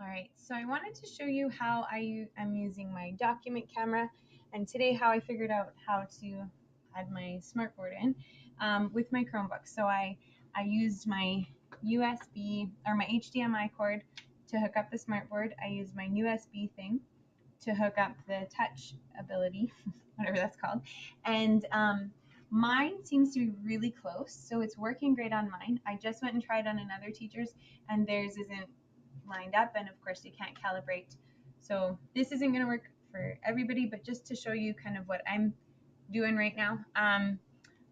All right, so I wanted to show you how I'm using my document camera, and today how I figured out how to add my smartboard in with my Chromebook. So I used my USB or my HDMI cord to hook up the smartboard. I used my USB thing to hook up the touch ability, whatever that's called, and mine seems to be really close, so it's working great on mine. I just went and tried on another teacher's, and theirs isn't lined up, and of course you can't calibrate, so this isn't going to work for everybody, but just to show you kind of what I'm doing right now.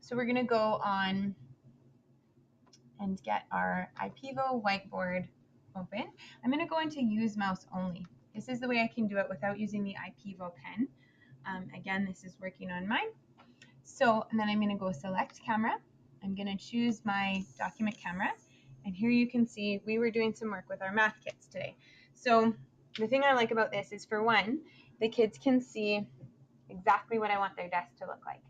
So we're going to go on and get our IPEVO whiteboard open. I'm going to go into use mouse only. This is the way I can do it without using the IPEVO pen. Again, this is working on mine. So, and then I'm going to go select camera. I'm going to choose my document camera. And here you can see we were doing some work with our math kits today. So the thing I like about this is, for one, the kids can see exactly what I want their desk to look like.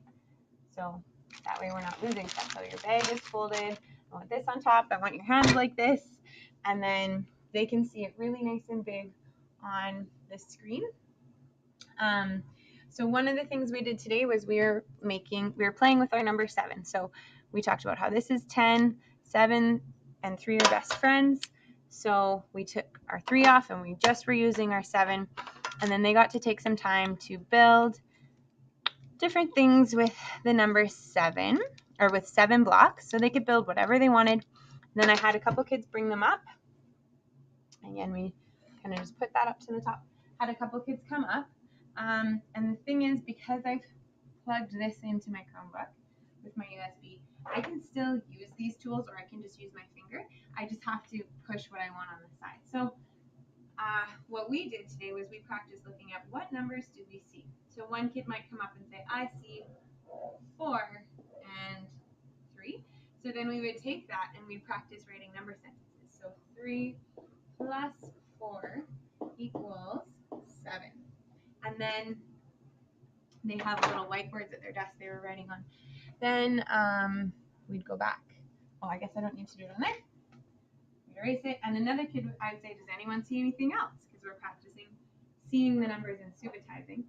So that way we're not losing stuff. So your bag is folded. I want this on top. I want your hands like this. And then they can see it really nice and big on the screen. So one of the things we did today was we were playing with our number 7. So we talked about how this is 10, 7, and 3 are best friends. So we took our 3 off and we just were using our 7. And then they got to take some time to build different things with the number 7, or with 7 blocks. So they could build whatever they wanted. And then I had a couple kids bring them up. Again, we kind of just put that up to the top. Had a couple kids come up. And the thing is, because I've plugged this into my Chromebook with my USB, I can still use these tools, or I can just use my finger. I just have to push what I want on the side. So what we did today was we practiced looking at what numbers do we see. So one kid might come up and say, I see 4 and 3. So then we would take that and we'd practice writing number sentences. So 3 plus 4 equals 7. And then they have little whiteboards at their desk they were writing on. Then we'd go back. Oh, I guess I don't need to do it on there. We'd erase it. And another kid, I would say, does anyone see anything else? Because we're practicing seeing the numbers and subitizing.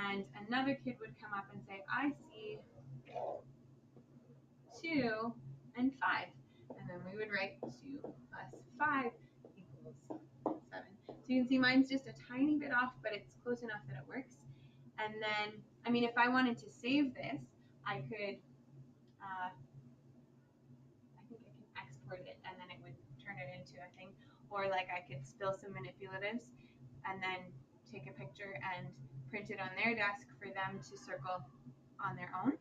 And another kid would come up and say, I see 2 and 5. And then we would write 2 plus 5 equals 7. So you can see mine's just a tiny bit off, but it's close enough that it works. And then, I mean, if I wanted to save this, I could, I think I can export it and then it would turn it into a thing. Or like I could spill some manipulatives and then take a picture and print it on their desk for them to circle on their own.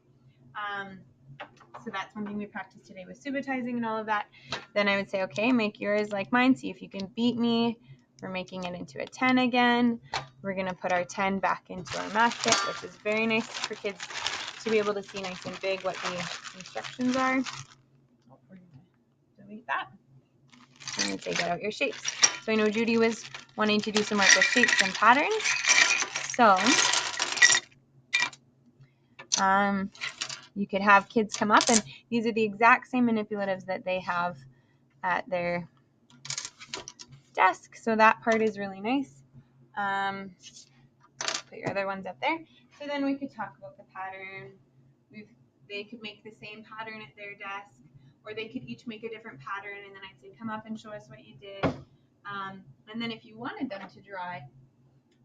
So that's one thing we practiced today with subitizing and all of that. Then I would say, okay, make yours like mine. See if you can beat me. We're making it into a 10 again. We're going to put our 10 back into our math kit, which is very nice for kids to be able to see nice and big what the instructions are. Oh, we're going to delete that. I'm going to say, get out your shapes. So I know Judy was wanting to do some work with shapes and patterns. So you could have kids come up, and these are the exact same manipulatives that they have at their desk. So that part is really nice. Put your other ones up there. So then we could talk about the pattern. They could make the same pattern at their desk, or they could each make a different pattern, and then I'd say, come up and show us what you did. And then if you wanted them to draw it,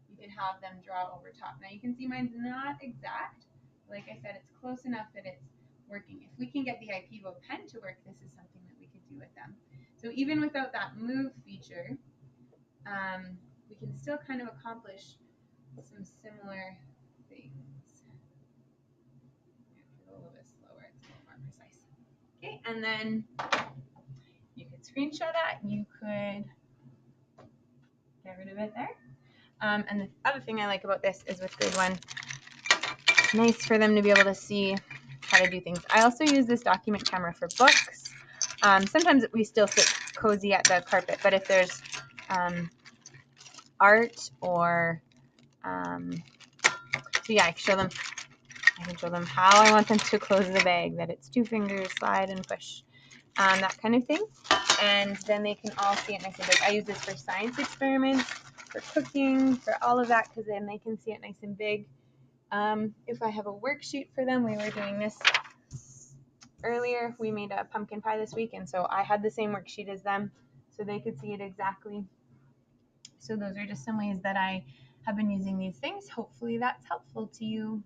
you could have them draw over top. Now you can see mine's not exact. Like I said, it's close enough that it's working. If we can get the IPEVO pen to work, this is something that we could do with them. So even without that move feature, we can still kind of accomplish some similar things. A little bit slower, it's a little more precise. Okay, and then you could screenshot that. You could get rid of it there. And the other thing I like about this is with grade 1, nice for them to be able to see how to do things. I also use this document camera for books. Sometimes we still sit cozy at the carpet, but if there's art or so yeah, I can show them how I want them to close the bag, that it's 2 fingers, slide and push. that kind of thing. And then they can all see it nice and big. I use this for science experiments, for cooking, for all of that, because then they can see it nice and big. If I have a worksheet for them, we were doing this earlier. We made a pumpkin pie this week, and so I had the same worksheet as them, so they could see it exactly. So those are just some ways that I have been using these things. Hopefully that's helpful to you.